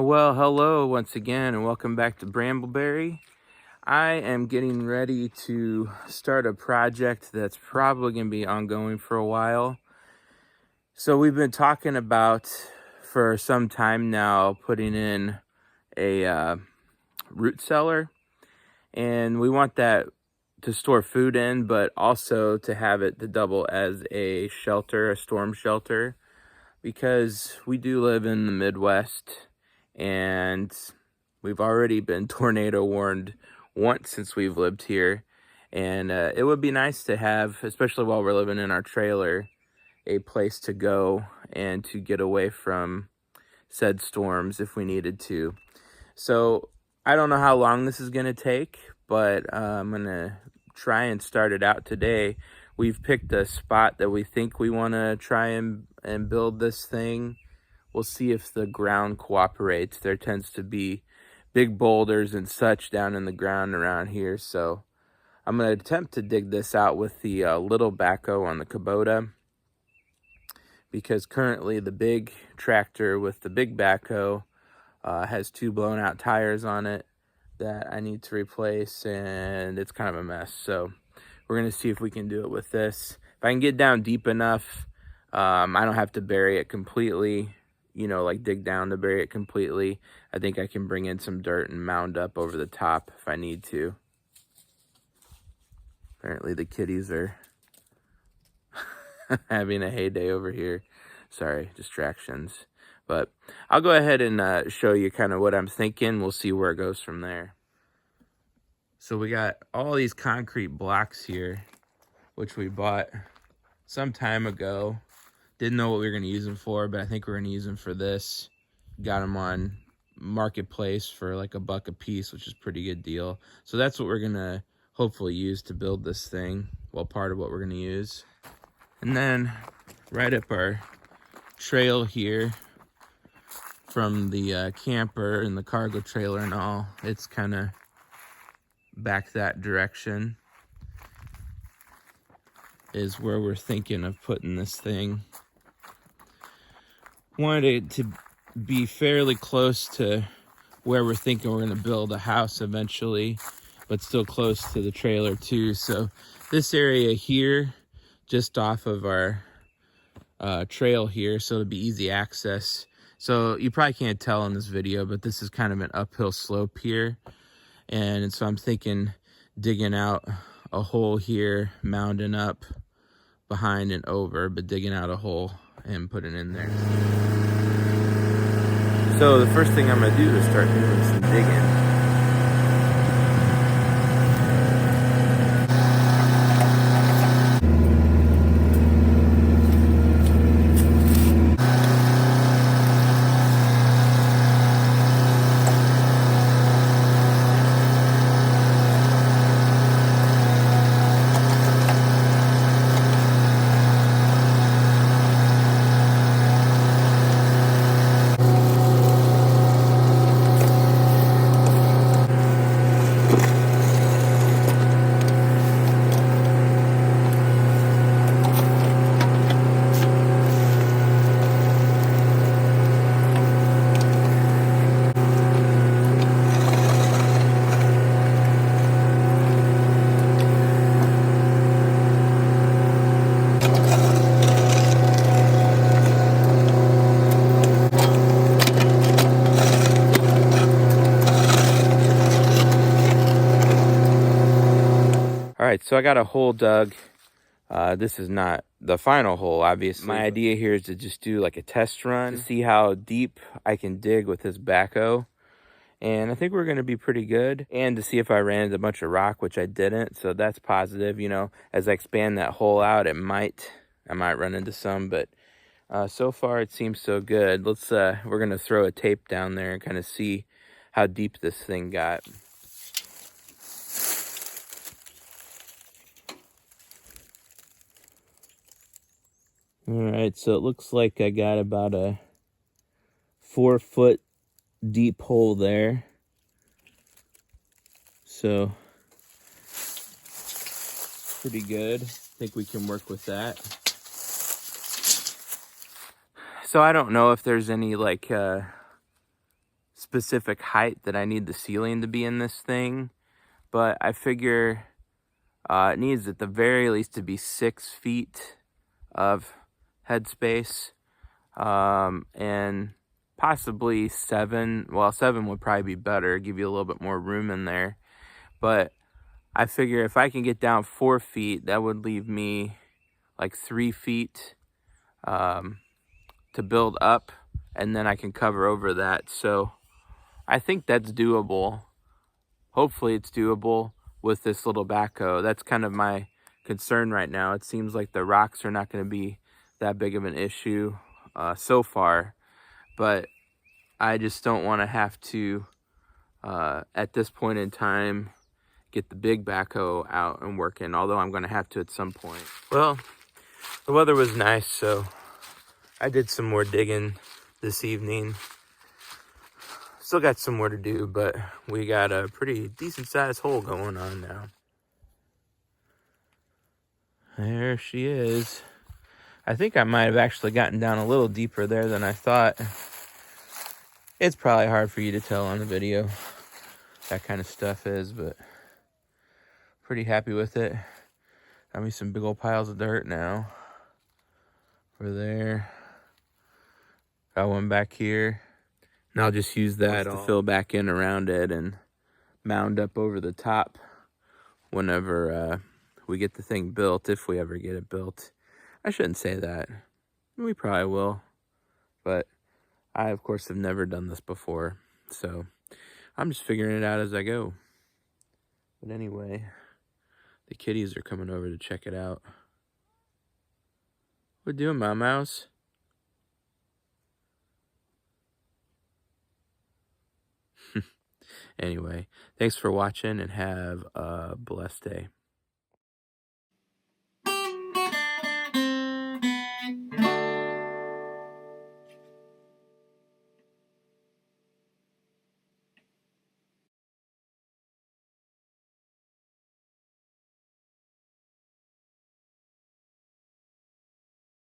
Well, hello once again, and welcome back to Brambleberry. I am getting ready to start a project that's probably going to be ongoing for a while. So we've been talking about for some time now putting in a root cellar, and we want that to store food in, but also to have it to double as a shelter, a storm shelter, because we do live in the Midwest and we've already been tornado warned once since we've lived here. And it would be nice to have, especially while we're living in our trailer, a place to go and to get away from said storms if we needed to. So I don't know how long this is going to take, but I'm going to try and start it out today. We've picked a spot that we think we want to try and build this thing. We'll see if the ground cooperates. There tends to be big boulders and such down in the ground around here. So I'm going to attempt to dig this out with the little backhoe on the Kubota, because currently the big tractor with the big backhoe has two blown out tires on it that I need to replace, and it's kind of a mess. So we're going to see if we can do it with this. If I can get down deep enough, I don't have to bury it completely, like dig down to bury it completely. I think I can bring in some dirt and mound up over the top if I need to. Apparently the kitties are having a heyday over here. Sorry, distractions. But I'll go ahead and show you kind of what I'm thinking. We'll see where it goes from there. So we got all these concrete blocks here, which we bought some time ago. Didn't know what we were going to use them for, but I think we're going to use them for this. Got them on Marketplace for like $1 a piece, which is a pretty good deal. So that's what we're going to hopefully use to build this thing. Well, part of what we're going to use. And then right up our trail here from the camper and the cargo trailer and all, it's kind of back that direction is where we're thinking of putting this thing. Wanted it to be fairly close to where we're thinking we're going to build a house eventually, but still close to the trailer too. So this area here, just off of our trail here, so it'll be easy access. So you probably can't tell in this video, but this is kind of an uphill slope here. And so I'm thinking digging out a hole here, mounding up behind and over, but digging out a hole and putting it in there. So the first thing I'm going to do is start doing some digging. All right, so I got a hole dug. This is not the final hole, obviously. My idea here is to just do like a test run to see how deep I can dig with this backhoe. And I think we're going to be pretty good. And to see if I ran into a bunch of rock, which I didn't. So that's positive. As I expand that hole out, I might run into some. But so far, it seems so good. We're going to throw a tape down there and kind of see how deep this thing got. All right, so it looks like I got about a 4-foot deep hole there. So pretty good. I think we can work with that. So I don't know if there's any like specific height that I need the ceiling to be in this thing, but I figure it needs at the very least to be 6 feet of headspace, and possibly 7. Well, 7 would probably be better, give you a little bit more room in there. But I figure if I can get down 4 feet, that would leave me like 3 feet to build up, and then I can cover over that. So I think that's doable. Hopefully it's doable with this little backhoe. That's kind of my concern right now. It seems like the rocks are not going to be that big of an issue so far, but I just don't want to have to, at this point in time, get the big backhoe out and working, although I'm going to have to at some point. Well, the weather was nice, so I did some more digging this evening. Still got some more to do, but we got a pretty decent sized hole going on now. There she is. I think I might have actually gotten down a little deeper there than I thought. It's probably hard for you to tell on the video, that kind of stuff is, but pretty happy with it. Got me some big old piles of dirt now. Over there. Got one back here. And I'll just use that to fill back in around it and mound up over the top whenever we get the thing built, if we ever get it built. I shouldn't say that. We probably will. But I, of course, have never done this before. So I'm just figuring it out as I go. But anyway, the kitties are coming over to check it out. What you doing, my mouse? Anyway, thanks for watching and have a blessed day.